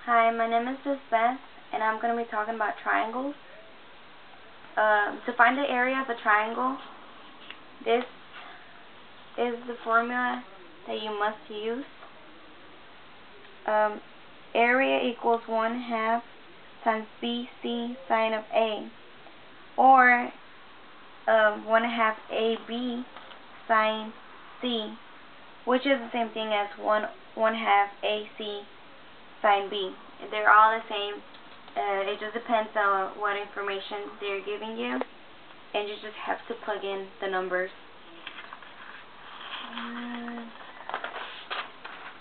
Hi, my name is Beth, and I'm going to be talking about triangles. To find the area of a triangle, this is the formula that you must use. Area equals 1/2 times BC sine of A, or 1/2 AB sine C, which is the same thing as 1/2 AC sine B. They're all the same. It just depends on what information they're giving you, and you just have to plug in the numbers.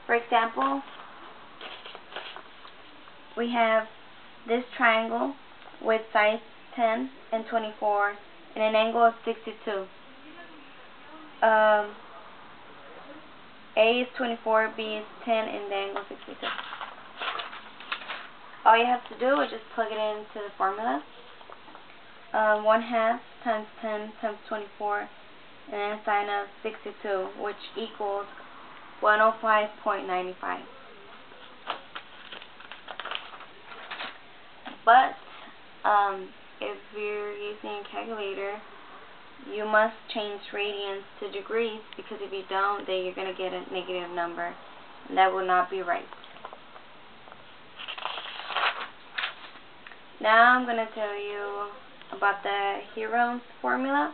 For example, we have this triangle with sides 10 and 24 and an angle of 62. A is 24, B is 10, and the angle is 62. All you have to do is just plug it into the formula. 1/2 times 10 times 24 and then a sine of 62, which equals 105.95. But if you're using a calculator, you must change radians to degrees, because if you don't, then you're going to get a negative number, and that will not be right. Now I'm going to tell you about the Heron's formula.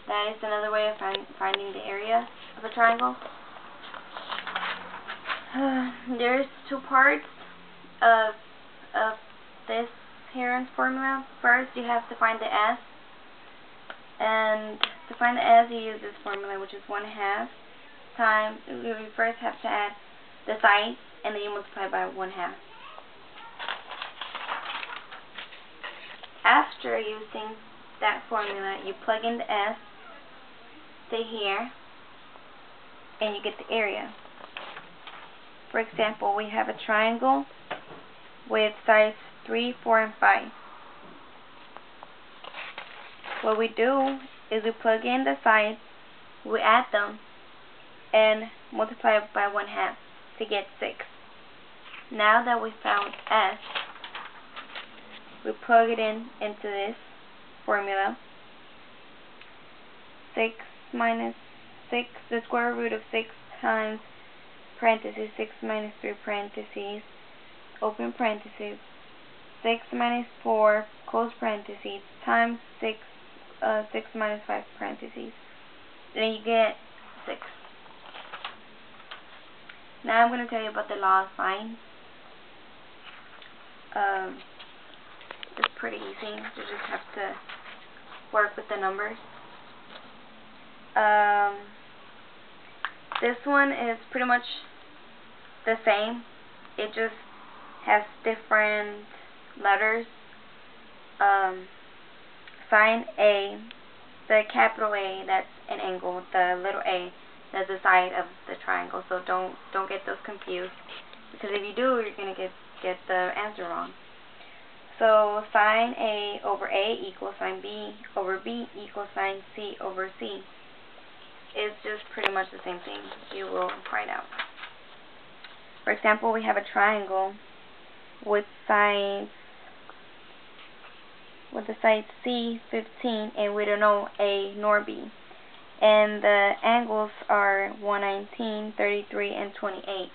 That is another way of finding the area of a triangle. There's two parts of this Heron's formula. First, you have to find the S. And to find the S, you use this formula, which is 1/2 times, you first have to add the sides, and then you multiply by 1/2. After using that formula, you plug in the S, stay here, and you get the area. For example, we have a triangle with sides 3, 4, and 5. What we do is we plug in the sides, we add them, and multiply it by 1/2 to get 6. Now that we found S, we plug it into this formula. 6 minus 6, the square root of 6 times parentheses 6 minus 3 parentheses, open parentheses, 6 minus 4 close parentheses times 6 minus 5 parentheses. Then you get 6. Now I'm going to tell you about the law of sine. It's pretty easy. You just have to work with the numbers. This one is pretty much the same. It just has different letters. Sine A, the capital A, that's an angle. The little a, that's the side of the triangle. So don't get those confused, because if you do, you're gonna get the answer wrong. So sine A over A equals sine B over B equals sine C over C. It's just pretty much the same thing. You will find out. For example, we have a triangle with sides C, 15, and we don't know A nor B. And the angles are 119, 33, and 28.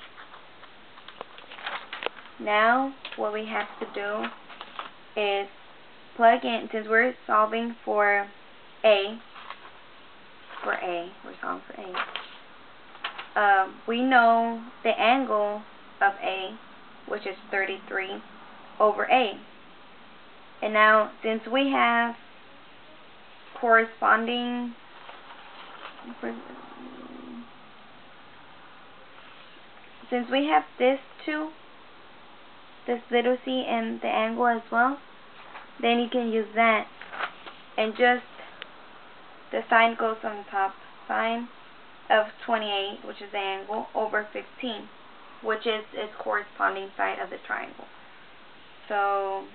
Now, what we have to do is plug in, since we're solving for A, we're solving for A. We know the angle of A, which is 33 over A. And now, since we have corresponding, since we have this little c and the angle as well, then you can use that, and just the sine goes on the top. Sine of 28, which is the angle, over 15, which is its corresponding side of the triangle. So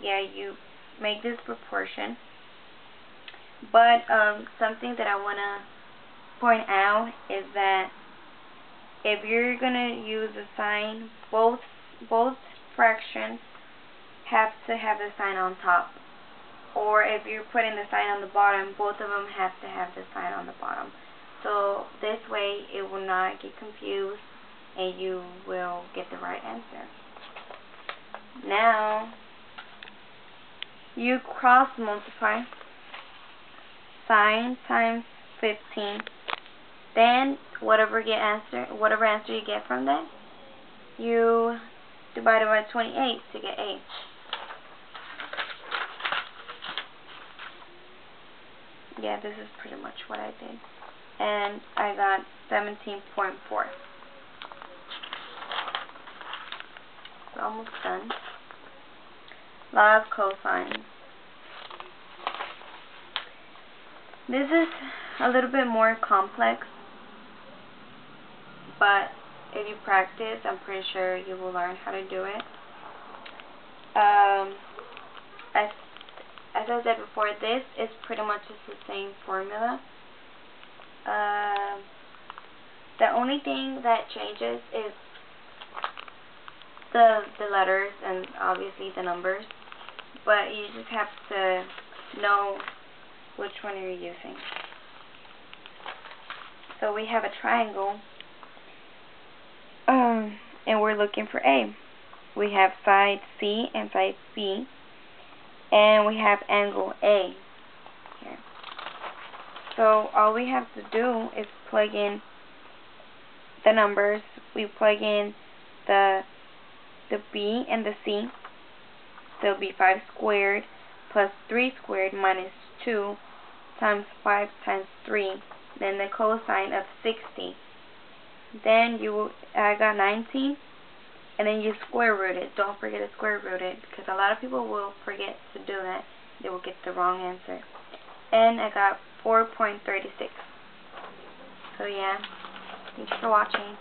yeah, you make this proportion. But something that I want to point out is that if you're going to use a sine, both both fractions have to have the sign on top. Or if you're putting the sign on the bottom, both of them have to have the sign on the bottom. So this way it will not get confused and you will get the right answer. Now you cross multiply sign times 15. Then whatever answer you get from that, you divide it by 28 to get A. Yeah, this is pretty much what I did. And I got 17.4. We're almost done. Law of cosine. This is a little bit more complex, but if you practice, I'm pretty sure you will learn how to do it. As I said before, this is pretty much just the same formula. The only thing that changes is the letters and obviously the numbers, but you just have to know which one you're using. So we have a triangle, and we're looking for A. We have side C and side B, and we have angle A here. So all we have to do is plug in the numbers. We plug in the B and the C. So it'll be 5 squared plus 3 squared minus 2 times 5 times 3. Then the cosine of 60. Then I got 19. And then you square root it. Don't forget to square root it, because a lot of people will forget to do that. They will get the wrong answer. And I got 4.36. So yeah, thanks for watching.